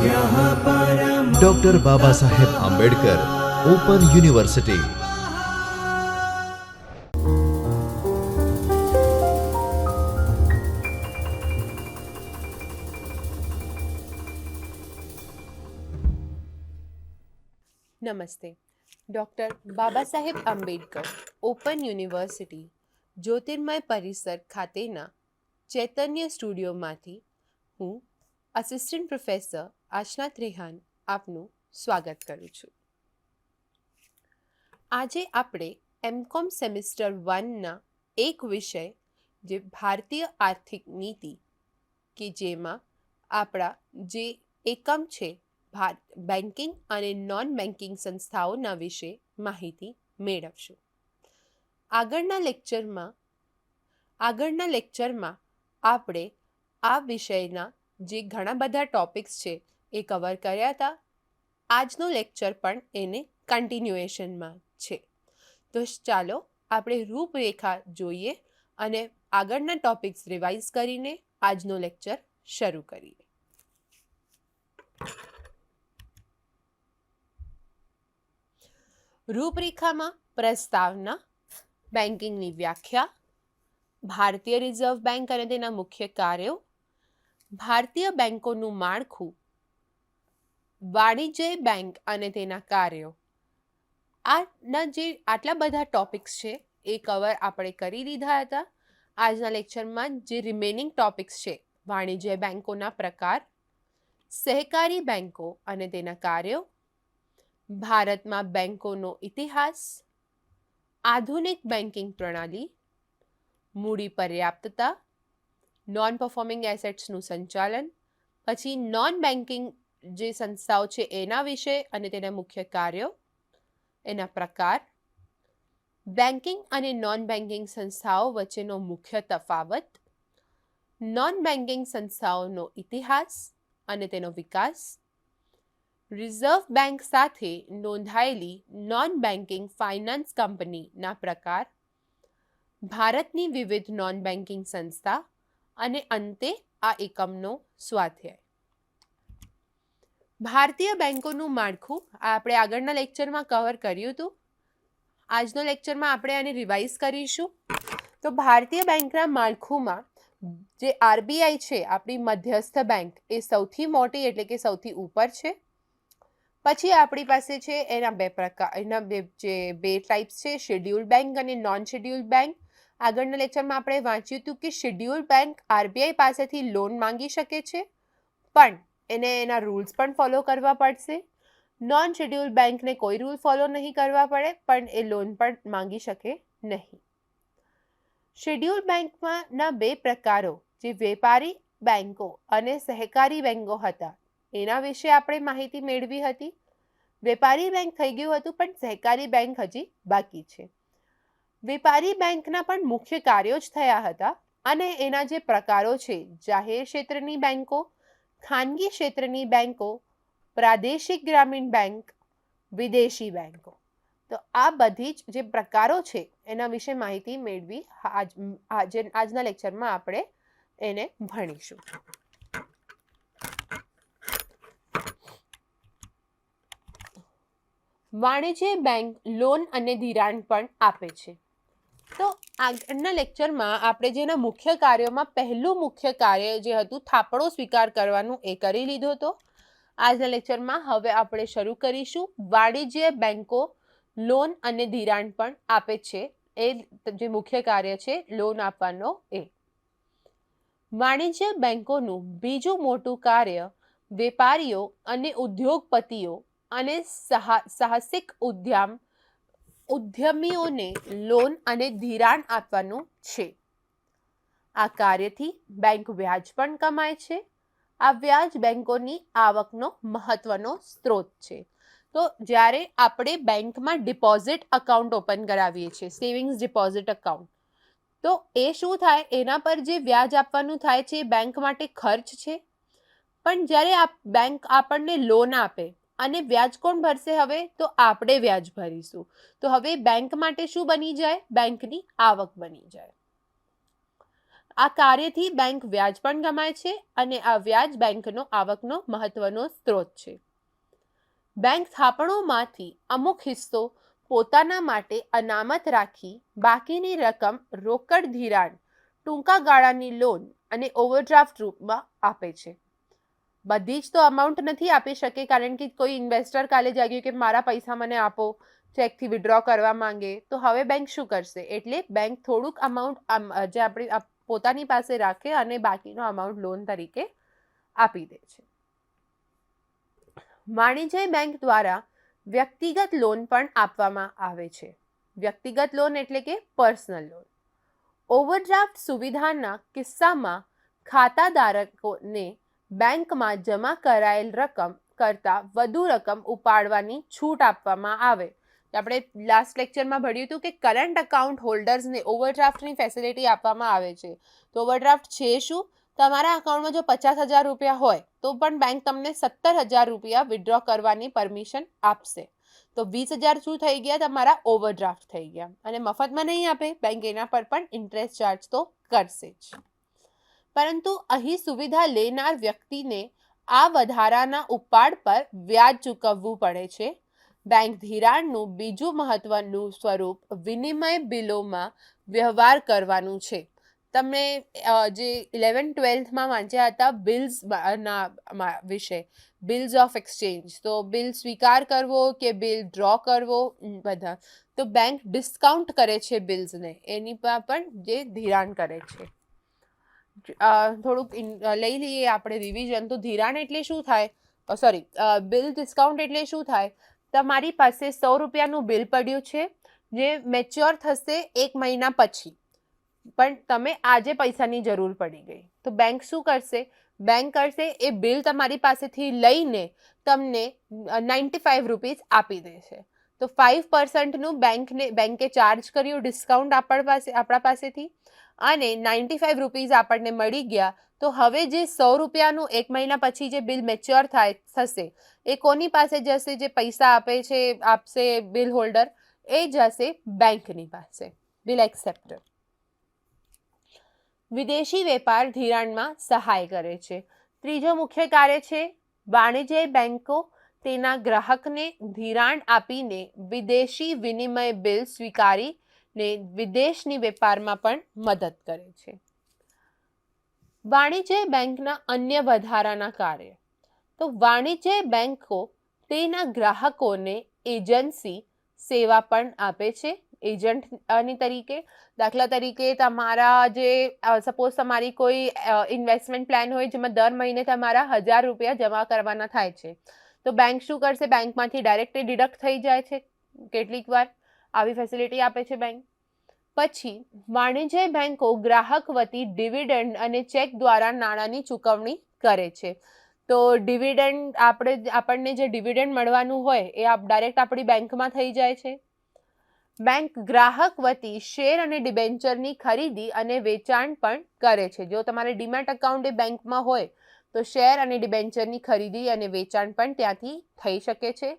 Doctor Baba Saheb Ambedkar open university. નમસ્તે. Doctor Baba Saheb Ambedkar open university Jyotirmay પરિસર ખાતેના ચૈતન્ય સ્ટુડિયોમાંથી હું આસિસ્ટન્ટ પ્રોફેસર આશના ત્રેહાન આપનું સ્વાગત કરું છું. આજે આપણે એમકોમ સેમિસ્ટર 1ના એક વિષય જે ભારતીય આર્થિક નીતિ કે જેમાં આપણા જે એકમ છે બેન્કિંગ અને નોન બેન્કિંગ સંસ્થાઓના વિશે માહિતી મેળવશું. આગળના લેક્ચરમાં આપણે આ વિષયના જે ઘણા બધા ટોપિક્સ છે એ કવર કર્યા હતા. આજનો લેક્ચર પણ એને કન્ટિન્યુએશનમાં છે. તો ચાલો આપણે રૂપરેખા જોઈએ અને આગળના ટોપિક્સ રિવાઇઝ કરીને આજનો લેક્ચર શરૂ કરીએ. રૂપરેખામાં પ્રસ્તાવના, બેન્કિંગની વ્યાખ્યા, ભારતીય રિઝર્વ બેંક અને તેના મુખ્ય કાર્યો, ભારતીય બેંકોનું માળખું, વાણિજ્ય બેંક અને તેના કાર્યો. આટલા બધા ટોપિક્સ છે એ કવર આપણે કરી દીધા હતા. આજના લેક્ચરમાં જે રિમેનિંગ ટોપિક્સ છે વાણિજ્ય બેંકોના પ્રકાર, સહકારી બેંકો અને તેના કાર્યો, ભારતમાં બેંકોનો ઇતિહાસ, આધુનિક બેન્કિંગ પ્રણાલી, મૂડી પર્યાપ્તતા, નોન પરફોર્મિંગ એસેટ્સનું સંચાલન, પછી નોન બેન્કિંગ જે સંસ્થાઓ છે એના વિશે અને તેના મુખ્ય કાર્યો, એના પ્રકાર, બેન્કિંગ અને નોન બેન્કિંગ સંસ્થાઓ વચ્ચેનો મુખ્ય તફાવત, નોન બેન્કિંગ સંસ્થાઓનો ઇતિહાસ અને તેનો વિકાસ, રિઝર્વ બેંક સાથે નોંધાયેલી નોન બેન્કિંગ ફાઇનાન્સ કંપનીના પ્રકાર, ભારતની વિવિધ નોન બેન્કિંગ સંસ્થા અને અંતે આ એકમનો સ્વાધ્યાય. ભારતીય બેંકોનું માળખું આપણે આગળના લેક્ચરમાં કવર કર્યું હતું. આજનો લેક્ચરમાં આપણે આને રિવાઇઝ કરીશું. તો ભારતીય બેંકના માળખુંમાં જે આરબીઆઈ છે આપણી મધ્યસ્થ બેંક એ સૌથી મોટી એટલે કે સૌથી ઉપર છે. પછી આપણી પાસે છે એના બે ટાઈપ્સ છે, શેડ્યુલ્ડ બેંક અને નોન શેડ્યુલ્ડ બેંક. આગળના લેક્ચરમાં આપણે વાંચ્યું હતું કે શેડ્યુલ્ડ બેંક આરબીઆઈ પાસેથી લોન માંગી શકે છે પણ એને એના રૂલ્સ પણ ફોલો કરવા પડશે. નોન શેડ્યુલ્ડ બેંકને કોઈ રૂલ ફોલો નહીં કરવા પડે પણ એ લોન પણ માંગી શકે નહીં. શેડ્યુલ્ડ બેંકમાંના બે પ્રકારો જે વેપારી બેંકો અને સહકારી બેંકો હતા એના વિશે આપણે માહિતી મેળવી હતી. વેપારી બેંક થઈ ગયું હતું પણ સહકારી બેંક હજી બાકી છે. વેપારી બેંકના પણ મુખ્ય કાર્યો જ થયા હતા અને એના જે પ્રકારો છે જાહેર ક્ષેત્રની બેંકો, ખાનગી ક્ષેત્રની બેંકો, પ્રાદેશિક ગ્રામીણ બેંક, વિદેશી બેંકો. તો આ બધી જ જે પ્રકારો છે એના વિશે માહિતી મેળવી આજના લેક્ચરમાં આપણે એને ભણીશું. વાણિજ્ય બેંક લોન અને ધિરાણ પણ આપે છે. તો આગળના લેક્ચરમાં આપણે જેના મુખ્ય કાર્યોમાં પહેલું મુખ્ય કાર્ય જે હતું થાપણો સ્વીકાર કરવાનું એ કરી લીધો હતો. આજના લેક્ચરમાં હવે આપણે શરૂ કરીશું વાણિજ્ય બેંકો લોન અને ધિરાણ પણ આપે છે એ જે મુખ્ય કાર્ય છે લોન આપવાનો એ. વાણિજ્ય બેંકોનું બીજું મોટું કાર્ય વેપારીઓ અને ઉદ્યોગપતિઓ અને સાહસિક ઉદ્યમીઓને લોન અને ધિરાણ આપવાનું છે. આ કાર્યથી બેંક વ્યાજ પણ કમાય છે. આ વ્યાજ બેંકોની આવકનો મહત્વનો સ્ત્રોત છે. તો જ્યારે આપણે બેંકમાં ડિપોઝિટ અકાઉન્ટ ઓપન કરાવીએ છીએ, સેવિંગ્સ ડિપોઝિટ અકાઉન્ટ, તો એ શું થાય, એના પર જે વ્યાજ આપવાનું થાય છે એ બેંક માટે ખર્ચ છે. પણ જ્યારે બેંક આપણને લોન આપે અને વ્યાજ કોણ ભરશે? હવે તો આપણે વ્યાજ ભરીશું. તો હવે બેંક માટે શું બની જાય? બેંકની આવક બની જાય. આ કાર્યથી બેંક વ્યાજ પણ કમાય છે અને આ વ્યાજ બેંકનો આવકનો મહત્વનો સ્ત્રોત છે. બેંક થાપણોમાંથી અમુક હિસ્સો પોતાના માટે અનામત રાખી બાકીની રકમ રોકડ ધિરાણ, ટૂંકા ગાળાની લોન અને ઓવરડ્રાફ્ટ રૂપમાં આપે છે. બધી જ તો અમાઉન્ટ નથી આપી શકે, કારણ કે કોઈ ઇન્વેસ્ટર કાલે જાગ્યું કે મારા પૈસા મને આપો, ચેકથી વિડ્રો કરવા માંગે, તો હવે બેંક શું કરશે? એટલે બેંક થોડુંક અમાઉન્ટ જે આપણી પોતાની પાસે રાખે અને બાકીનો અમાઉન્ટ લોન તરીકે આપી દે છે. વાણિજ્ય બેંક દ્વારા વ્યક્તિગત લોન પણ આપવામાં આવે છે. વ્યક્તિગત લોન એટલે કે પર્સનલ લોન. ઓવરડ્રાફ્ટ સુવિધાના કિસ્સામાં ખાતાધારકોને બેંકમાં જમા કરાયેલ રકમ કરતાં વધુ રકમ ઉપાડવાની છૂટ આપવામાં આવે. આપણે લાસ્ટ લેક્ચરમાં ભણ્યું હતું કે કરંટ અકાઉન્ટ હોલ્ડર્સને ઓવરડ્રાફ્ટની ફેસિલિટી આપવામાં આવે છે. તો ઓવરડ્રાફ્ટ છે શું? તમારા અકાઉન્ટમાં જો 50,000 રૂપિયા હોય તો પણ બેંક તમને 17,000 રૂપિયા વિડ્રો કરવાની પરમિશન આપશે. તો 20,000 શું થઈ ગયા? તમારા ઓવરડ્રાફ્ટ થઈ ગયા. અને મફતમાં નહીં આપે બેંક, એના પર પણ ઇન્ટરેસ્ટ ચાર્જ તો કરશે જ. પરંતુ અહીં સુવિધા લેનાર વ્યક્તિને આ વધારાના ઉપાડ પર વ્યાજ ચૂકવવું પડે છે. બેંક ધિરાણનું બીજું મહત્વનું સ્વરૂપ વિનિમય બિલોમાં વ્યવહાર કરવાનું છે. તમે જે 11-12માં વાંચ્યા હતા બિલ્સ ના વિશે, બિલ્સ ઓફ એક્સચેન્જ, તો બિલ સ્વીકાર કરવો કે બિલ ડ્રો કરવો, બધા. તો બેંક ડિસ્કાઉન્ટ કરે છે બિલ્સને, એની પર પણ જે ધિરાણ કરે છે. થોડુંક લઈ લઈએ આપણે રિવિઝન. તો ધિરાણ એટલે શું થાય? સોરી, બિલ ડિસ્કાઉન્ટ એટલે શું થાય? તમારી પાસે 100 રૂપિયાનું બિલ પડ્યું છે જે મેચ્યોર થશે 1 મહિના પછી, પણ તમે આજે પૈસાની જરૂર પડી ગઈ. તો બેંક શું કરશે? બેંક કરશે એ બિલ તમારી પાસેથી લઈને તમને 95 રૂપીસ આપી દેશે. તો 5%નું બેંકે ચાર્જ કર્યું ડિસ્કાઉન્ટ આપણા પાસેથી, અને 95 રૂપીસ આપણને મળી ગયા. તો હવે જે 100 રૂપિયાનું 1 મહિના પછી જે બિલ મેચ્યોર થશે, એ કોની પાસે જશે? જે પૈસા આપશે બિલ હોલ્ડર, એ જશે બેંકની પાસે, બિલ એક્સેપ્ટર. વિદેશી વેપાર ધિરાણમાં સહાય કરે છે. ત્રીજો મુખ્ય કાર્ય છે વાણિજ્ય બેંકો તેના ગ્રાહકને ધિરાણ આપીને વિદેશી વિનિમય બિલ સ્વીકારીને વિદેશની વેપારમાં પણ મદદ કરે છે. વાણિજ્ય બેંકના અન્ય વધારાના કાર્ય. તો વાણિજ્ય બેંકો તેના ગ્રાહકોને એજન્સી સેવા પણ આપે છે, એજન્ટની તરીકે. દાખલા તરીકે તમારા જે સપોઝ તમારી કોઈ ઇન્વેસ્ટમેન્ટ પ્લાન હોય જેમાં દર મહિને તમારા 1,000 રૂપિયા જમા કરવાના થાય છે, તો બેંક શું કરશે? બેંકમાંથી ડાયરેક્ટ ડિડક્ટ થઈ જાય છે. કેટલીક વાર આવી ફેસિલિટી આપે છે બેંક. પછી વાણિજ્ય બેંકો ગ્રાહક વતી ડિવિડન્ડ અને ચેક દ્વારા નાણાંની ચૂકવણી કરે છે. તો ડિવિડન્ડ આપણને જે ડિવિડન્ડ મળવાનું હોય એ ડાયરેક્ટ આપણી બેંકમાં થઈ જાય છે. બેંક ગ્રાહક વતી શેર અને ડિબેન્ચરની ખરીદી અને વેચાણ પણ કરે છે. જો તમારે ડીમેટ એકાઉન્ટ એ બેંકમાં હોય તો શેર અને ડિબેન્ચરની ખરીદી અને વેચાણ પણ ત્યાંથી થઈ શકે છે.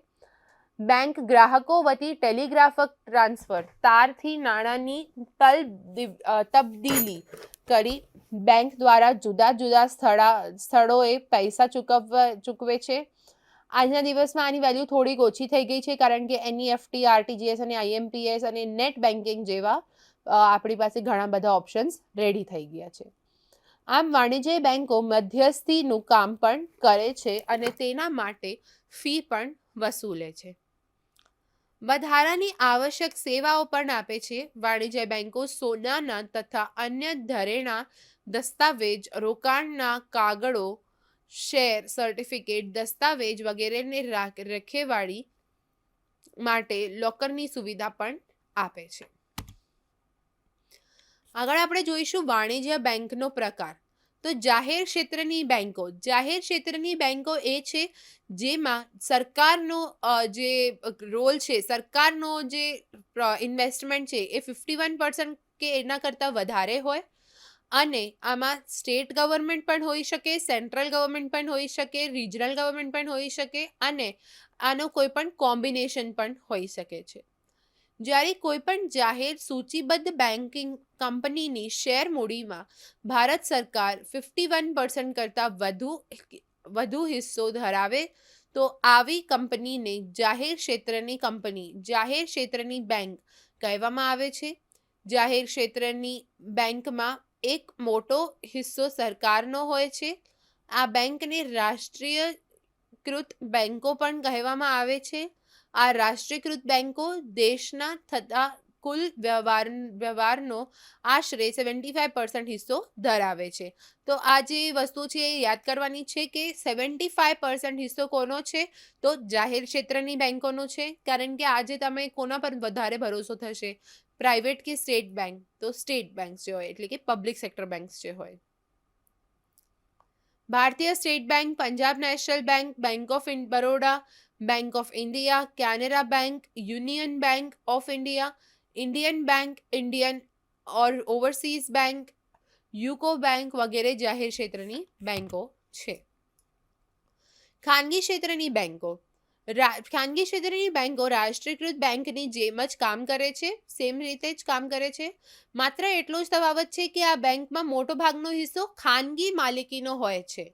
બેંક ગ્રાહકો વતી ટેલિગ્રાફિક ટ્રાન્સફર, તારથી નાણાંની તબદીલી કરી બેંક દ્વારા જુદા જુદા સ્થળોએ પૈસા ચૂકવે છે. આજના દિવસમાં આની વેલ્યુ થોડીક ઓછી થઈ ગઈ છે, કારણ કે NEFT, RTGS અને IMPS અને નેટ બેન્કિંગ જેવા આપણી પાસે ઘણા બધા ઓપ્શન્સ રેડી થઈ ગયા છે. આમ વાણિજ્ય બેંકો મધ્યસ્થીનું કામ પણ કરે છે અને તેના માટે ફી પણ વસૂલે છે. વધારાની આવશ્યક સેવાઓ પણ આપે છે. વાણિજ્ય બેંકો સોનાના તથા અન્ય ધરેણા દસ્તાવેજ, રોકાણના કાગળો, શેર સર્ટિફિકેટ, દસ્તાવેજ વગેરેને રખેવાળી માટે લોકરની સુવિધા પણ આપે છે. આગળ આપણે જોઈશું વાણિજ્ય બેંકનો પ્રકાર. તો જાહેર ક્ષેત્રની બેંકો. જાહેર ક્ષેત્રની બેંકો એ છે જેમાં સરકારનો જે રોલ છે, સરકારનો જે ઇન્વેસ્ટમેન્ટ છે એ 51% કે એના કરતાં વધારે હોય, અને આમાં સ્ટેટ ગવર્મેન્ટ પણ હોઈ શકે, સેન્ટ્રલ ગવર્મેન્ટ પણ હોઈ શકે, રિજનલ ગવર્મેન્ટ પણ હોઈ શકે, અને આનો કોઈ પણ કોમ્બિનેશન પણ હોઈ શકે છે. જ્યારે કોઈપણ જાહેર સૂચિબદ્ધ બેન્કિંગ કંપનીની શેર મૂડીમાં ભારત સરકાર 51% કરતાં વધુ હિસ્સો ધરાવે તો આવી કંપનીને જાહેર ક્ષેત્રની કંપની, જાહેર ક્ષેત્રની બેંક કહેવામાં આવે છે. જાહેર ક્ષેત્રની બેંકમાં એક મોટો હિસ્સો સરકારનો હોય છે. આ બેંકને રાષ્ટ્રીયકૃત બેંકો પણ કહેવામાં આવે છે. આ રાષ્ટ્રીયકૃત બેંકો દેશના થતા કુલ વ્યવહારનો આશરે 75% હિસ્સો ધરાવે છે. તો આ જે વસ્તુ છે એ યાદ કરવાની છે કે 75% હિસ્સો કોનો છે, તો જાહેર ક્ષેત્રની બેંકોનો છે. કારણ કે આજે તમે કોના પર વધારે ભરોસો થશે, પ્રાઇવેટ કે સ્ટેટ બેંક? તો સ્ટેટ બેંક જે હોય એટલે કે પબ્લિક સેક્ટર બેંક્સ જે હોય. ભારતીય state bank, Punjab national bank, bank of Baroda, bank of India, Canara bank, union bank of India, Indian bank, Indian overseas bank, UCO bank વગેરે જાહેર ક્ષેત્રની બેંકો છે. ખાનગી ક્ષેત્રની બેંકો. ખાનગી ક્ષેત્રની બેંકો રાષ્ટ્રીયકૃત બેંકની જેમ જ કામ કરે છે, સેમ રીતે જ કામ કરે છે. માત્ર એટલો જ તફાવત છે કે આ બેંકમાં મોટો ભાગનો હિસ્સો ખાનગી માલિકીનો હોય છે.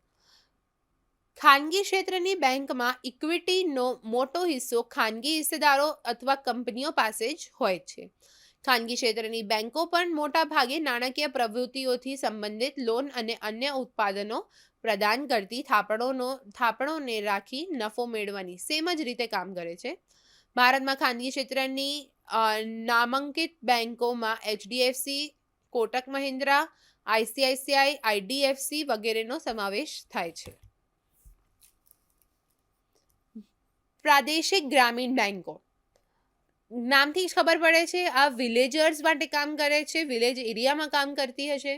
ખાનગી ક્ષેત્રની બેંકમાં ઇક્વિટીનો મોટો હિસ્સો ખાનગી હિસ્સેદારો અથવા કંપનીઓ પાસે જ હોય છે. ખાનગી ક્ષેત્રની બેંકો પણ મોટા ભાગે નાણાકીય પ્રવૃત્તિઓથી સંબંધિત લોન અને અન્ય ઉત્પાદનો પ્રદાન કરતી થાપણોને રાખી નફો મેળવવાની સેમ જ રીતે કામ કરે છે. ભારતમાં ખાનગી ક્ષેત્રની નામાંકિત બેંકોમાં HDFC, Kotak Mahindra, ICICI, IDFC વગેરેનો સમાવેશ થાય છે. પ્રાદેશિક ગ્રામીણ બેંકો. નામથી જ ખબર પડે છે આ વિલેજર્સ માટે કામ કરે છે, વિલેજ એરિયામાં કામ કરતી હશે.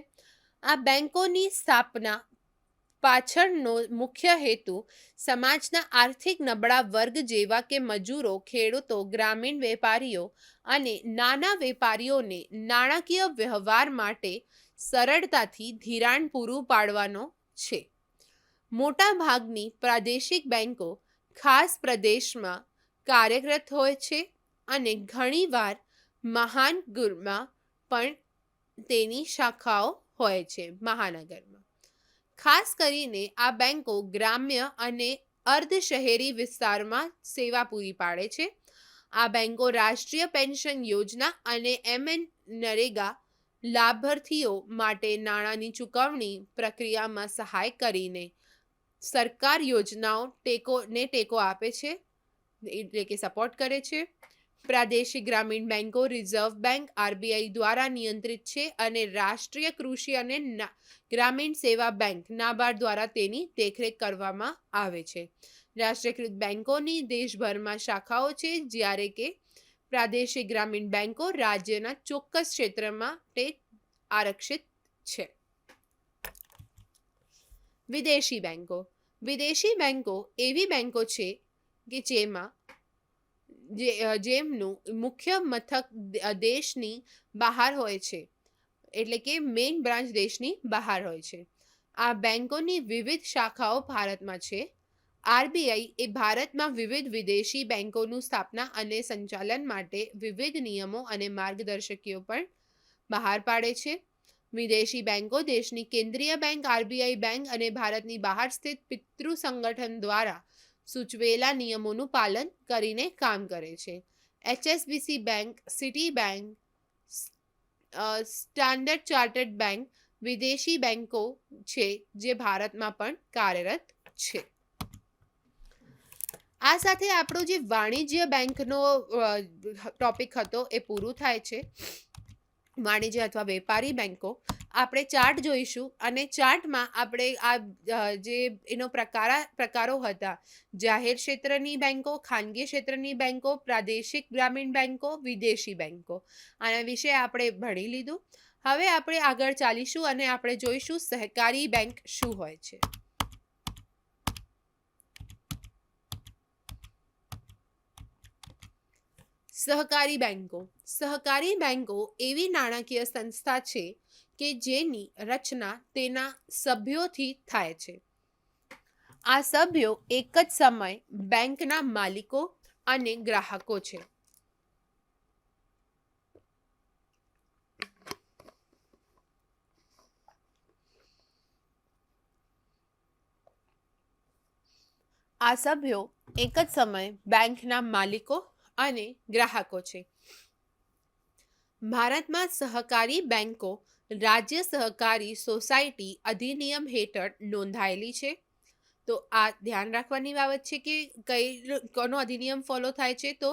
આ બેંકોની સ્થાપના પાછળનો મુખ્ય હેતુ સમાજના આર્થિક નબળા વર્ગ જેવા કે મજૂરો, ખેડૂતો, ગ્રામીણ વેપારીઓ અને નાના વેપારીઓને નાણાકીય વ્યવહાર માટે સરળતાથી ધિરાણ પૂરું પાડવાનો છે. મોટા ભાગની પ્રાદેશિક બેંકો ખાસ પ્રદેશમાં કાર્યરત હોય છે અને ઘણીવાર મહાનગરમાં પણ તેની શાખાઓ હોય છે. મહાનગરમાં ખાસ કરીને આ બેંકો ગ્રામ્ય અને અર્ધ શહેરી વિસ્તારમાં સેવા પૂરી પાડે છે. આ બેંકો રાષ્ટ્રીય પેન્શન યોજના અને નરેગા લાભાર્થીઓ માટે નાણાંની ચૂકવણી પ્રક્રિયામાં સહાય કરીને સરકાર યોજનાઓ ટેકો આપે છે, એટલે કે સપોર્ટ કરે છે. પ્રાદેશિક ગ્રામીણ બેંકો રિઝર્વ બેંક આરબીઆઈ દ્વારા નિયંત્રિત છે અને રાષ્ટ્રીય કૃષિ અને ગ્રામીણ સેવા બેંક નાબાર્ડ દ્વારા તેની દેખરેખ કરવામાં આવે છે. રાષ્ટ્રીયકૃત બેંકોની દેશભરમાં શાખાઓ છે, જ્યારે કે પ્રાદેશિક ગ્રામીણ બેંકો રાજ્યના ચોક્કસ ક્ષેત્રમાં તે આરક્ષિત છે. વિદેશી બેંકો. વિદેશી બેંકો એવી બેંકો છે કે જેમનું મુખ્ય મથક દેશની બહાર હોય છે, એટલે કે મેઇન બ્રાન્ચ દેશની બહાર હોય છે. આ બેંકોની વિવિધ શાખાઓ ભારતમાં છે. આરબીઆઈ એ ભારતમાં વિવિધ વિદેશી બેંકોનું સ્થાપના અને સંચાલન માટે વિવિધ નિયમો અને માર્ગદર્શિકાઓ પણ બહાર પાડે છે. વિદેશી બેંકો દેશની કેન્દ્રીય બેંક આરબીઆઈ બેંક અને ભારતની બહાર સ્થિત પિતૃ સંગઠન દ્વારા સૂચવેલા નિયમોનું પાલન કરીને કામ કરે છે. એચએસબીસી bank, city bank, standard chartered bank વિદેશી બેંકો છે જે ભારતમાં પણ કાર્યરત છે. આ સાથે આપણો જે વાણિજ્ય બેંકનો ટોપિક હતો એ પૂરું થાય છે. વાણિજ્ય અથવા વેપારી બેંકો. આપણે ચાર્ટ જોઈશું અને ચાર્ટમાં આપણે આ જે એનો પ્રકારો હતા, જાહેર ક્ષેત્રની બેંકો, ખાનગી ક્ષેત્રની બેંકો, પ્રાદેશિક ગ્રામીણ બેંકો, વિદેશી બેંકો, આના વિશે આપણે ભણી લીધું. હવે આપણે આગળ ચાલીશું અને આપણે જોઈશું સહકારી બેંક શું હોય છે. સહકારી બેંકો. સહકારી બેંકો એવી નાણાકીય સંસ્થા છે કે જેની રચના તેના સભ્યોથી થાય છે. આ સભ્યો એક જ સમય બેંકના માલિકો અને ગ્રાહકો છે. આ સભ્યો એક જ સમયે બેંકના માલિકો અને ગ્રાહકો છે. ભારતમાં સહકારી બેંકો રાજ્ય સહકારી સોસાયટી અધિનિયમ હેઠળ નોંધાયેલી છે. તો આ ધ્યાન રાખવાની બાબત છે કે કોનો અધિનિયમ ફોલો થાય છે. તો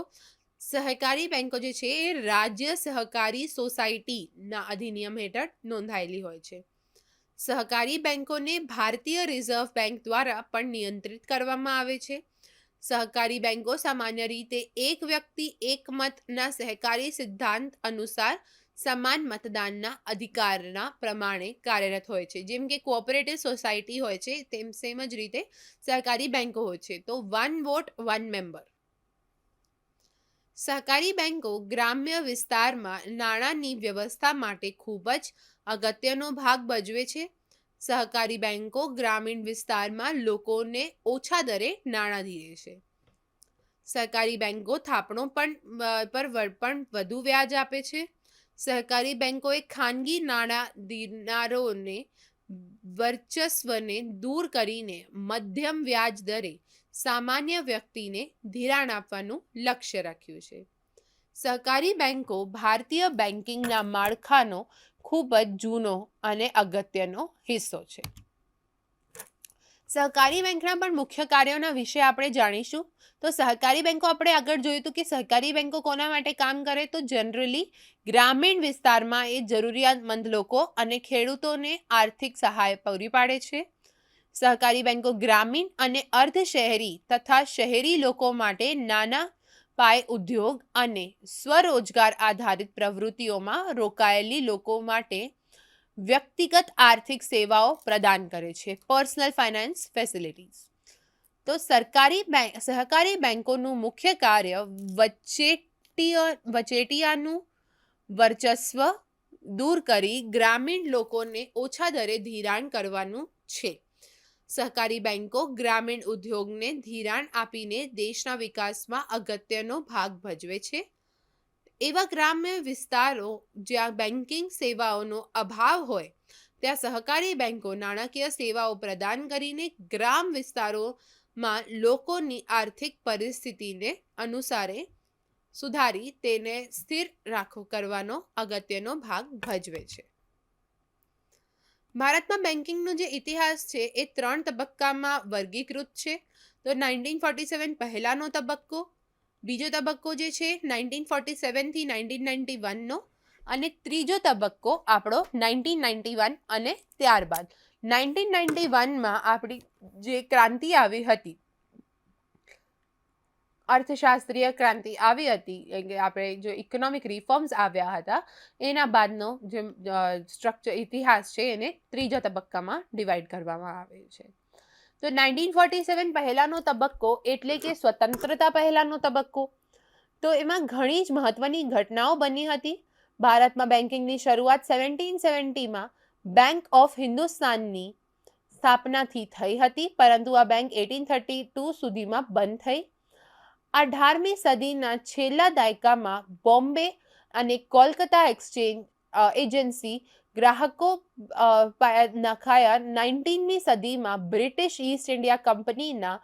સહકારી બેંકો જે છે એ રાજ્ય સહકારી સોસાયટીના અધિનિયમ હેઠળ નોંધાયેલી હોય છે. સહકારી બેંકોને ભારતીય રિઝર્વ બેંક દ્વારા પણ નિયંત્રિત કરવામાં આવે છે. સહકારી બેંકો સામાન્ય રીતે એક વ્યક્તિ એક મતના સહકારી સિદ્ધાંત અનુસાર સમાન મતદાનના અધિકારના પ્રમાણે કાર્યરત હોય છે. જેમ કે કોઓપરેટિવ સોસાયટી હોય છે સેમ જ રીતે સહકારી બેંકો હોય છે. તો 1 વોટ 1 મેમ્બર. સહકારી બેંકો ગ્રામ્ય વિસ્તારમાં નાણાંની વ્યવસ્થા માટે ખૂબ જ અગત્યનો ભાગ ભજવે છે. સહકારી બેંકો ગ્રામીણ વિસ્તારમાં લોકોને ઓછા દરે નાણાં ધીરે છે. સહકારી બેંકો થાપણો પર વધુ વ્યાજ આપે છે. સહકારી બેંકોએ ખાનગી નાણાં દેનારોને વર્ચસ્વને દૂર કરીને મધ્યમ વ્યાજ દરે સામાન્ય વ્યક્તિને ધિરાણ આપવાનું લક્ષ્ય રાખ્યું છે. સહકારી બેંકો ભારતીય બેન્કિંગના માળખાનો ખૂબ જ જૂનો અને અગત્યનો હિસ્સો છે. સહકારી બેંકના પણ મુખ્ય કાર્યોના વિશે આપણે જાણીશું. તો સહકારી બેંકો આપણે આગળ જોયું હતું કે સહકારી બેંકો કોના માટે કામ કરે. તો જનરલી ગ્રામીણ વિસ્તારમાં એ જરૂરિયાતમંદ લોકો અને ખેડૂતોને આર્થિક સહાય પૂરી પાડે છે. સહકારી બેંકો ગ્રામીણ અને અર્ધ શહેરી તથા શહેરી લોકો માટે નાના પાયે ઉદ્યોગ અને સ્વરોજગાર આધારિત પ્રવૃત્તિઓમાં રોકાયેલી લોકો માટે વ્યક્તિગત આર્થિક સેવાઓ પ્રદાન કરે છે. Personal finance facilities. તો સહકારી બેંકોનું મુખ્ય કાર્ય વચેટિયાનું વર્ચસ્વ દૂર કરી ગ્રામીણ લોકોને ઓછા દરે ધિરાણ કરવાનું છે. સહકારી બેંકો ગ્રામીણ ઉદ્યોગને ધિરાણ આપીને દેશના વિકાસમાં અગત્યનો ભાગ ભજવે છે. એવા ગ્રામ્ય વિસ્તારો જ્યાં બેન્કિંગ સેવાઓનો અભાવ હોય ત્યાં સહકારી બેંકો નાણાકીય સેવાઓ પ્રદાન કરીને ગ્રામ વિસ્તારોમાં લોકોની આર્થિક પરિસ્થિતિને અનુસારે સુધારી તેને સ્થિર કરવાનો અગત્યનો ભાગ ભજવે છે. ભારતમાં બેન્કિંગનો જે ઇતિહાસ છે એ 3 તબક્કામાં વર્ગીકૃત છે. તો 1947 પહેલાનો તબક્કો, બીજો તબક્કો જે છે 1947 થી 1991નો અને ત્રીજો તબક્કો આપણો 1991 અને ત્યારબાદ 1991માં આપણી જે ક્રાંતિ આવી હતી, અર્થશાસ્ત્રીય ક્રાંતિ આવી હતી, એટલે આપણે જો ઇકોનોમિક રિફોર્મ્સ આવ્યા હતા એના બાદનો જે સ્ટ્રક્ચર ઇતિહાસ છે એને ત્રીજા તબક્કામાં ડિવાઈડ કરવામાં આવે છે. તો 1947 પહેલાનો તબક્કો એટલે કે સ્વતંત્રતા પહેલાનો તબક્કો. તો એમાં ઘણી જ મહત્વની ઘટનાઓ બની હતી. ભારતમાં બેન્કિંગની શરૂઆત 1770માં બેંક ઓફ હિન્દુસ્તાનની સ્થાપનાથી થઈ હતી, પરંતુ આ બેંક 1832 સુધીમાં બંધ થઈ. 18મી સદીના છેલ્લા દાયકામાં બોમ્બે અને કોલકાતા એક્સચેન્જ એજન્સી ગ્રાહકો નખાયા. 19મી સદીમાં બ્રિટિશ ઈસ્ટ ઇન્ડિયા કંપનીના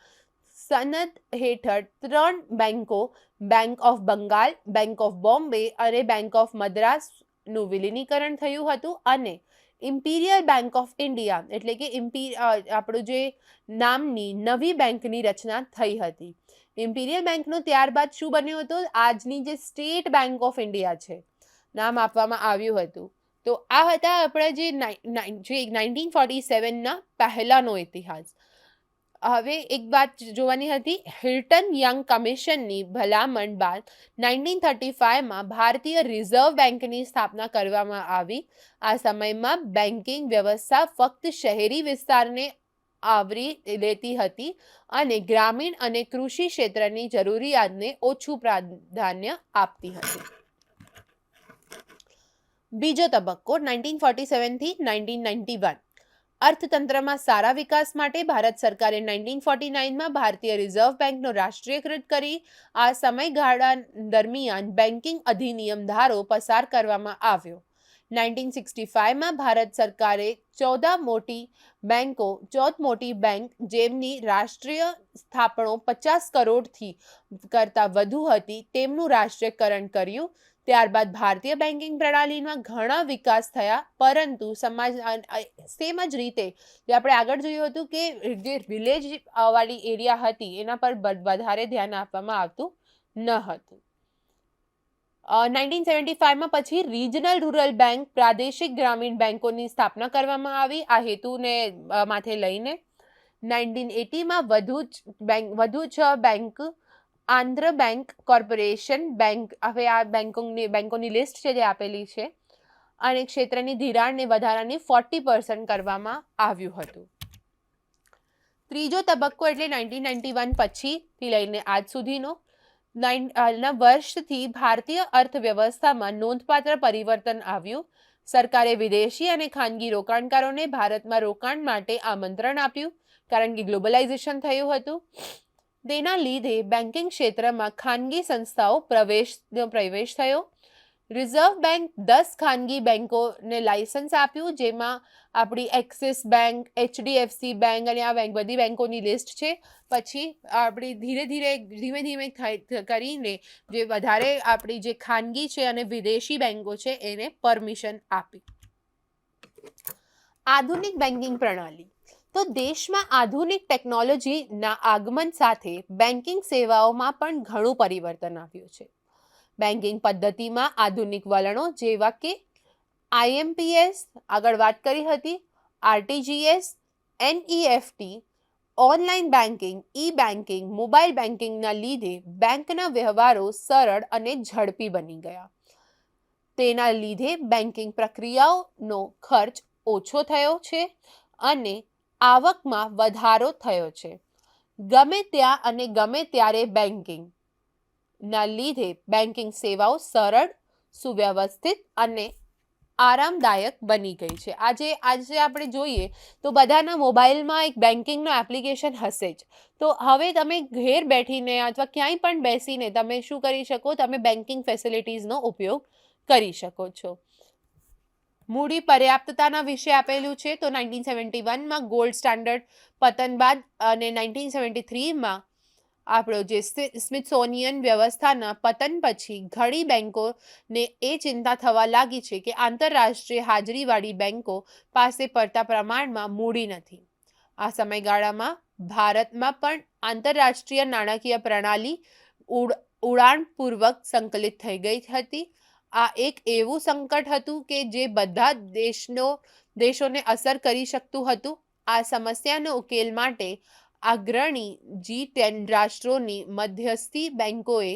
સનદ હેઠળ 3 બેંકો bank of Bengal, bank of Bombay અને બેંક ઓફ મદ્રાસનું વિલીનીકરણ થયું હતું અને ઇમ્પિરિયલ બેંક ઓફ ઇન્ડિયા એટલે કે આપણું જે નામની નવી બેંકની રચના થઈ હતી. ઇમ્પિરિયલ બેંકનું ત્યારબાદ શું બન્યું હતું? આજની જે સ્ટેટ બેંક ઓફ ઇન્ડિયા છે નામ આપવામાં આવ્યું હતું. તો આ હતા આપણા જે 1947ના પહેલાનો ઇતિહાસ. હવે એક વાત જોવાની હતી. હિલ્ટન યંગ કમિશનની ભલામણ બાદ 1935માં ભારતીય રિઝર્વ બેંકની સ્થાપના કરવામાં આવી. આ સમયમાં બેન્કિંગ વ્યવસ્થા ફક્ત શહેરી વિસ્તારને આવરી લેતી હતી અને ગ્રામીણ અને કૃષિ ક્ષેત્રની જરૂરિયાતને ઓછું પ્રાધાન્ય આપતી હતી. બીજો તબક્કો 1947 થી 1991. અર્થતંત્રમાં સારા વિકાસ માટે ભારત સરકારે 1949માં ભારતીય રિઝર્વ બેંકનો રાષ્ટ્રીયકૃત કરી આ સમયગાળા દરમિયાન બેન્કિંગ અધિનિયમ ધારો પસાર કરવામાં આવ્યો. 1965માં ભારત સરકારે 14 મોટી બેંક જેમની રાષ્ટ્રીય સ્થાપનો 50 કરોડથી કરતાં વધુ હતી તેમનું રાષ્ટ્રીયકરણ કર્યું. ત્યારબાદ ભારતીય બેન્કિંગ પ્રણાલીમાં ઘણા વિકાસ થયા, પરંતુ સેમ જ રીતે જે આપણે આગળ જોયું હતું કે જે વિલેજ વાળી એરિયા હતી એના પર વધારે ધ્યાન આપવામાં આવતું ન હતું. 1975માં પછી રિજનલ રૂરલ બેંક પ્રાદેશિક ગ્રામીણ બેંકોની સ્થાપના કરવામાં આવી આ હેતુને માથે લઈને. 1980માં વધુ 6 bank Andhra bank corporation bank, હવે આ બેંકોની લિસ્ટ છે જે આપેલી છે, અને ક્ષેત્રની ધિરાણને વધારાની 40% કરવામાં આવ્યું હતું. ત્રીજો તબક્કો એટલે 1991 પછીથી લઈને આજ સુધીનો વર્ષથી ભારતીય અર્થવ્યવસ્થામાં નોંધપાત્ર પરિવર્તન આવ્યું. સરકારે વિદેશી અને ખાનગી રોકાણકારોને ભારતમાં રોકાણ માટે આમંત્રણ આપ્યું, કારણ કે ગ્લોબલાઇઝેશન થયું હતું. તેના લીધે બેન્કિંગ ક્ષેત્રમાં ખાનગી સંસ્થાઓ પ્રવેશ થયો. રિઝર્વ બેંક 10 ખાનગી બેંકોને લાયસન્સ આપ્યું, જેમાં આપણી એક્સિસ બેંક, HDFC બેંક અને આ બધી બેંકોની લિસ્ટ છે. પછી આપણી ધીમે ધીમે કરીને જે વધારે આપણી જે ખાનગી છે અને વિદેશી બેંકો છે એને પરમિશન આપી. આધુનિક બેન્કિંગ પ્રણાલી. તો દેશમાં આધુનિક ટેકનોલોજીના આગમન સાથે બેન્કિંગ સેવાઓમાં પણ ઘણું પરિવર્તન આવ્યું છે. બેન્કિંગ પદ્ધતિમાં આધુનિક વલણો જેવા કે IMPS આગળ વાત કરી હતી, RTGS, NEFT, online banking, banking, mobile બેન્કિંગના લીધે બેંકના વ્યવહારો સરળ અને ઝડપી બની ગયા. તેના લીધે બેન્કિંગ પ્રક્રિયાઓનો ખર્ચ ઓછો થયો છે અને આવકમાં વધારો થયો છે. ગમે ત્યાં અને ગમે ત્યારે બેન્કિંગ ના લીધે બેન્કિંગ સેવાઓ સરળ, સુવ્યવસ્થિત અને આરામદાયક બની ગઈ છે. આજે આપણે જોઈએ તો બધાના મોબાઈલમાં એક બેન્કિંગનો એપ્લિકેશન હશે જ. તો હવે તમે ઘેર બેઠીને અથવા ક્યાંય પણ બેસીને તમે શું કરી શકો, તમે બેન્કિંગ ફેસિલિટીઝનો ઉપયોગ કરી શકો છો. મૂડી પર્યાપ્તતાના વિશે આપેલું છે. તો 1971માં ગોલ્ડ સ્ટાન્ડર્ડ પતન બાદ અને 1973માં આપણો જે સ્મિથસોનિયન વ્યવસ્થાના પતન પછી ઘણી બેંકોને એ ચિંતા થવા લાગી છે કે આંતરરાષ્ટ્રીય હાજરીવાળી બેંકો પાસે પડતા પ્રમાણમાં મૂડી નથી. આ સમયગાળામાં ભારતમાં પણ આંતરરાષ્ટ્રીય નાણાકીય પ્રણાલી ઉડાણપૂર્વક સંકલિત થઈ ગઈ હતી. આ એક એવું સંકટ હતું કે જે બધા દેશોને અસર કરી શકતું હતું. આ સમસ્યાનો ઉકેલ માટે અગ્રણી G10 રાષ્ટ્રોની મધ્યસ્થી બેંકોએ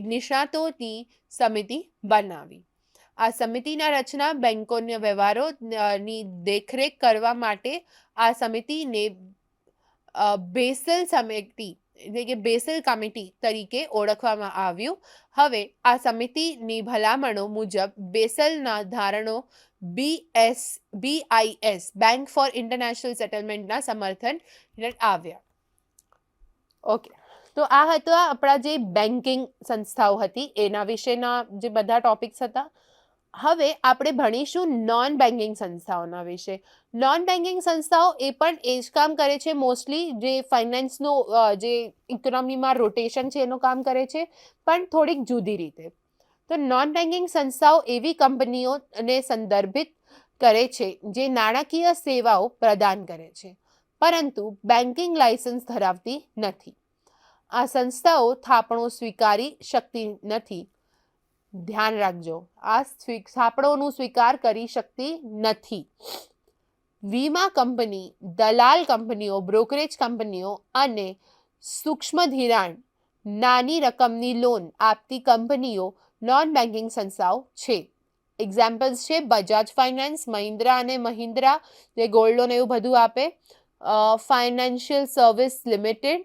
નિષ્ણાતોની સમિતિ બનાવી. આ સમિતિના રચના બેંકોના વ્યવહારોની દેખરેખ કરવા માટે આ સમિતિને બેસલ સમિતિ એટલે કે બેસલ કમિટી તરીકે ઓળખવામાં આવ્યું. હવે આ સમિતિની ભલામણો મુજબ બેસલના ધારણો BIS બેંક ફોર ઇન્ટરનેશનલ સેટલમેન્ટના સમર્થન આવ્યા. ઓકે, તો આ હતા આપણા જે બેન્કિંગ સંસ્થાઓ હતી એના વિશેના જે બધા ટોપિક્સ હતા. હવે આપણે ભણીશું નોન બેન્કિંગ સંસ્થાઓના વિશે. નોન બેન્કિંગ સંસ્થાઓ એ પણ એ જ કામ કરે છે, મોસ્ટલી જે ફાઇનાન્સનો જે ઇકોનોમીમાં રોટેશન છે એનું કામ કરે છે, પણ થોડીક જુદી રીતે. તો નોન બેન્કિંગ સંસ્થાઓ એવી કંપનીઓને સંદર્ભિત કરે છે જે નાણાકીય સેવાઓ પ્રદાન કરે છે પરંતુ બેન્કિંગ લાયસન્સ ધરાવતી નથી. આ સંસ્થાઓ થાપણો સ્વીકારી શકતી નથી. ધ્યાન રાખજો, આ થાપણોનું સ્વીકાર કરી શકતી નથી. વીમા કંપની, દલાલ કંપનીઓ, બ્રોકરેજ કંપનીઓ અને સૂક્ષ્મ ધિરાણ નાની રકમની લોન આપતી કંપનીઓ નોન બેન્કિંગ સંસ્થાઓ છે. એક્ઝામ્પલ્સ છે બજાજ ફાઇનાન્સ, મહિન્દ્રા અને મહિન્દ્રા જે ગોલ્ડ લોન એવું બધું આપે, financial service limited,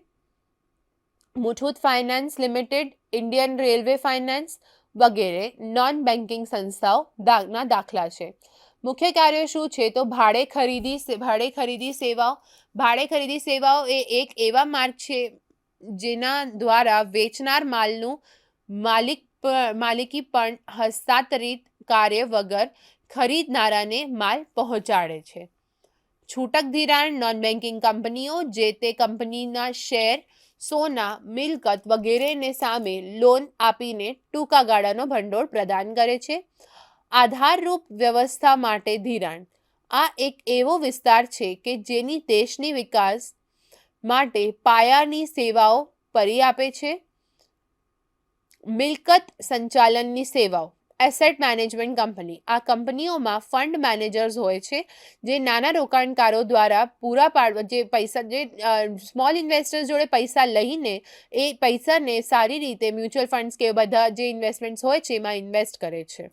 Muthoot finance limited, Indian railway finance વગેરે નોન બેન્કિંગ સંસ્થાઓના દાખલા છે. મુખ્ય કાર્યો શું છે? તો ભાડે ખરીદી સેવાઓ. ભાડે ખરીદી સેવાઓ એ એક એવા માર્ગ છે જેના દ્વારા વેચનાર માલનું માલિકી પણ હસ્તાંતરિત કાર્ય વગર ખરીદનારાને માલ પહોંચાડે છે. છૂટક ધિરાણ નોન બેન્કિંગ કંપનીઓ જે તે કંપનીના શેર, સોના, મિલકત વગેરેને સામે લોન આપીને ટૂંકા ગાળાનો ભંડોળ પ્રદાન કરે છે. આધારરૂપ વ્યવસ્થા માટે ધિરાણ આ એક એવો વિસ્તાર છે કે જેની દેશની વિકાસ માટે પાયાની સેવાઓ પરી આપે છે. મિલકત સંચાલનની સેવાઓ એસેટ મેનેજમેન્ટ કંપની આ કંપનીઓમાં ફંડ મેનેજર્સ હોય છે જે નાના રોકાણકારો દ્વારા પૂરા પાડવા જે પૈસા જે સ્મોલ ઇન્વેસ્ટર્સ જોડે પૈસા લઈને એ પૈસાને સારી રીતે મ્યુચ્યુઅલ ફંડ્સ કે બધા જે ઇન્વેસ્ટમેન્ટ્સ હોય છે એમાં ઇન્વેસ્ટ કરે છે.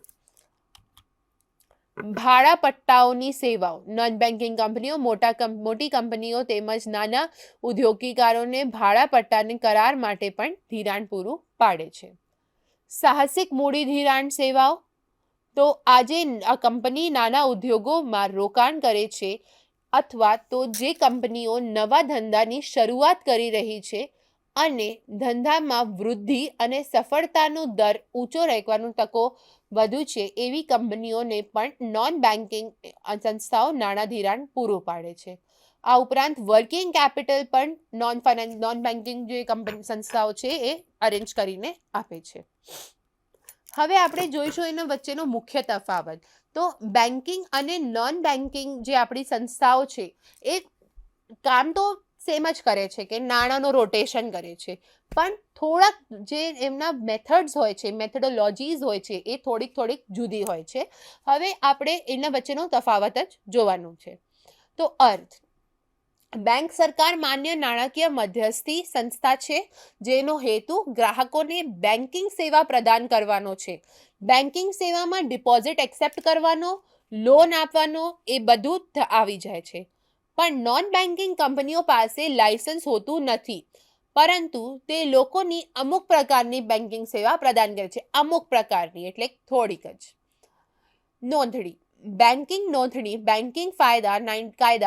ભાડા પટ્ટાઓની સેવાઓ નોન બેન્કિંગ કંપનીઓ મોટી કંપનીઓ તેમજ નાના ઉદ્યોગીકારોને ભાડા પટ્ટાને કરાર માટે પણ ધિરાણ પૂરું પાડે છે. સાહસિક મૂડી ધિરાણ સેવાઓ તો આજે આ કંપની નાના ઉદ્યોગોમાં રોકાણ કરે છે અથવા તો જે કંપનીઓ નવા ધંધાની શરૂઆત કરી રહી છે અને ધંધામાં વૃદ્ધિ અને સફળતાનો દર ઊંચો રહેવાનું તકો વધુ છે એવી કંપનીઓને પણ નોન બેન્કિંગ સંસ્થાઓ નાણાં ધિરાણ પૂરું પાડે છે. આ ઉપરાંત વર્કિંગ કેપિટલ પણ નોન બેન્કિંગ જે સંસ્થાઓ છે એ અરેન્જ કરીને આપે છે. હવે આપણે જોઈશું એના વચ્ચેનો મુખ્ય તફાવત. તો બેન્કિંગ અને નોન બેન્કિંગ જે આપણી સંસ્થાઓ છે એ કામ તો સેમ જ કરે છે કે નાણાંનો રોટેશન કરે છે, પણ થોડાક જે એમના મેથડ્સ હોય છે, મેથોડોલોજીસ હોય છે એ થોડીક જુદી હોય છે. હવે આપણે એના વચ્ચેનો તફાવત જ જોવાનું છે. તો અર્થ બેંક સરકાર માન્ય નાણાકીય મધ્યસ્થી સંસ્થા છે જેનો હેતુ ગ્રાહકોને બેન્કિંગ સેવા પ્રદાન કરવાનો છે. બેન્કિંગ સેવામાં ડિપોઝિટ એક્સેપ્ટ કરવાનો, લોન આપવાનો એ બધું આવી જાય છે. પણ નોન બેન્કિંગ કંપનીઓ પાસે લાયસન્સ હોતું નથી, પરંતુ તે લોકોની અમુક પ્રકારની બેન્કિંગ સેવા પ્રદાન કરે છે. અમુક પ્રકારની એટલે થોડીક જ. નોંધણી બેન્કિંગ નોંધણી બેન્કિંગ કાયદા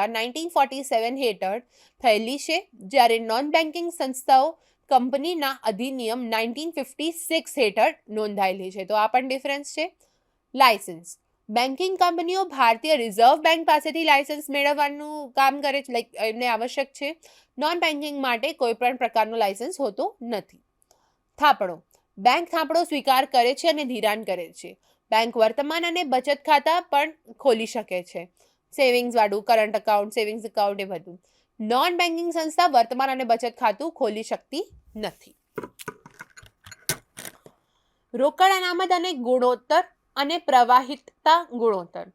1947 હેઠળ થયેલી છે, જ્યારે નોન બેન્કિંગ સંસ્થાઓ કંપનીના અધિનિયમ 1956 હેઠળ નોંધાયેલી છે. તો આ પણ ડિફરન્સ છે. લાયસન્સ બેન્કિંગ કંપનીઓ ભારતીય રિઝર્વ બેંક પાસેથી લાયસન્સ મેળવવાનું કામ કરે છે, લાઈક એમને આવશ્યક છે. નોન બેન્કિંગ માટે કોઈ પણ પ્રકારનું લાયસન્સ હોતું નથી. થાપણો બેંક થાપણો સ્વીકાર કરે છે અને ધિરાણ કરે છે. બેંક વર્તમાન અને બચત ખાતા પણ ખોલી શકે છે. સેવિંગ્સ વાળું કરંટ અકાઉન્ટ, સેવિંગ્સ અકાઉન્ટ એ બધું. નોન બેન્કિંગ સંસ્થા વર્તમાન અને બચત ખાતું ખોલી શકતી નથી. રોકડ અનામત અને ગુણોત્તર અને પ્રવાહિતતા ગુણોત્તર.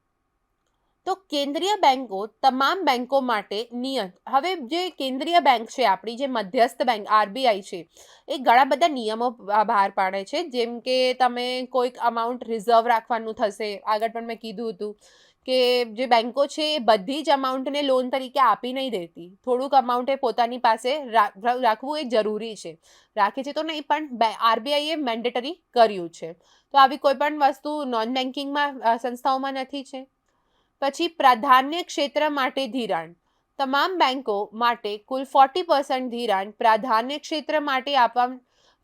તો કેન્દ્રીય બેંકો તમામ બેંકો માટે નિયત. હવે જે કેન્દ્રીય બેંક છે આપણી જે મધ્યસ્થ બેંક આરબીઆઈ છે એ ઘણા બધા નિયમો બહાર પાડે છે. જેમ કે તમે કોઈક અમાઉન્ટ રિઝર્વ રાખવાનું થશે. આગળ પણ મેં કીધું હતું કે જે બેંકો છે એ બધી જ અમાઉન્ટને લોન તરીકે આપી નહીં દેતી. થોડુંક અમાઉન્ટ એ પોતાની પાસે રાખવું એ જરૂરી છે. રાખે છે તો નહીં, પણ આરબીઆઈએ મેન્ડેટરી કર્યું છે. તો આવી કોઈ પણ વસ્તુ નોન બેન્કિંગમાં સંસ્થાઓમાં નથી છે. પછી પ્રાધાન્ય ક્ષેત્ર માટે ધિરાણ. તમામ બેંકો માટે કુલ 40% ધિરાણ પ્રાધાન્ય ક્ષેત્ર માટે આપવા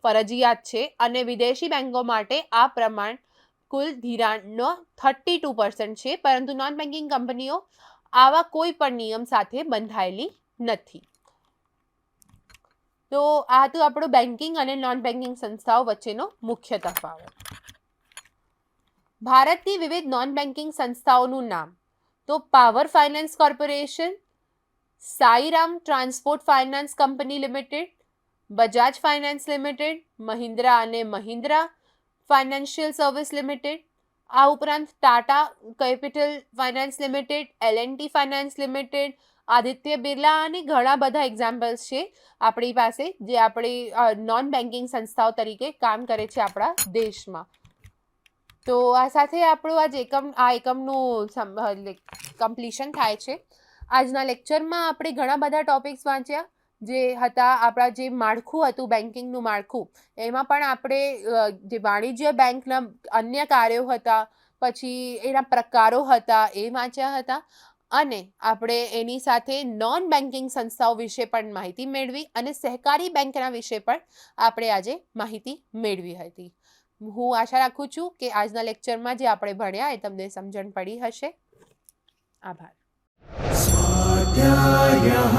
ફરજિયાત છે અને વિદેશી બેંકો માટે આ પ્રમાણ કુલ ધિરાણનો 32% છે, પરંતુ નોન બેન્કિંગ કંપનીઓ આવા કોઈ પણ નિયમ સાથે બંધાયેલી નથી. તો આ હતું આપણું બેન્કિંગ અને નોન બેન્કિંગ સંસ્થાઓ વચ્ચેનો મુખ્ય તફાવત. ભારતની વિવિધ નોન બેન્કિંગ સંસ્થાઓનું નામ. તો power finance corporation, Sairam transport finance company limited, Bajaj finance limited, Mahindra અને મહિન્દ્રા ફાઇનાન્શિયલ સર્વિસ લિમિટેડ. આ ઉપરાંત Tata capital finance limited, L&T finance limited, Aditya Birla અને ઘણા બધા એક્ઝામ્પલ્સ છે આપણી પાસે જે આપણી નોન બેન્કિંગ સંસ્થાઓ તરીકે કામ કરે છે આપણા દેશમાં. તો આ સાથે આપણું એકમનું કમ્પ્લીશન થાય છે. આજના લેક્ચરમાં આપણે ઘણા બધા ટોપિક્સ વાંચ્યા જે હતા આપણા જે માળખું હતું બેન્કિંગનું માળખું, એમાં પણ આપણે જે વાણિજ્ય બેંકના અન્ય કાર્યો હતા, પછી એના પ્રકારો હતા એ વાંચ્યા હતા, અને આપણે એની સાથે નોન બેન્કિંગ સંસ્થાઓ વિશે પણ માહિતી મેળવી અને સહકારી બેંકના વિશે પણ આપણે આજે માહિતી મેળવી હતી. હું આશા રાખું છું કે આજના લેક્ચરમાં જે આપણે ભણ્યા એ તમને સમજણ પડી હશે. આભાર. स्वाध्यायः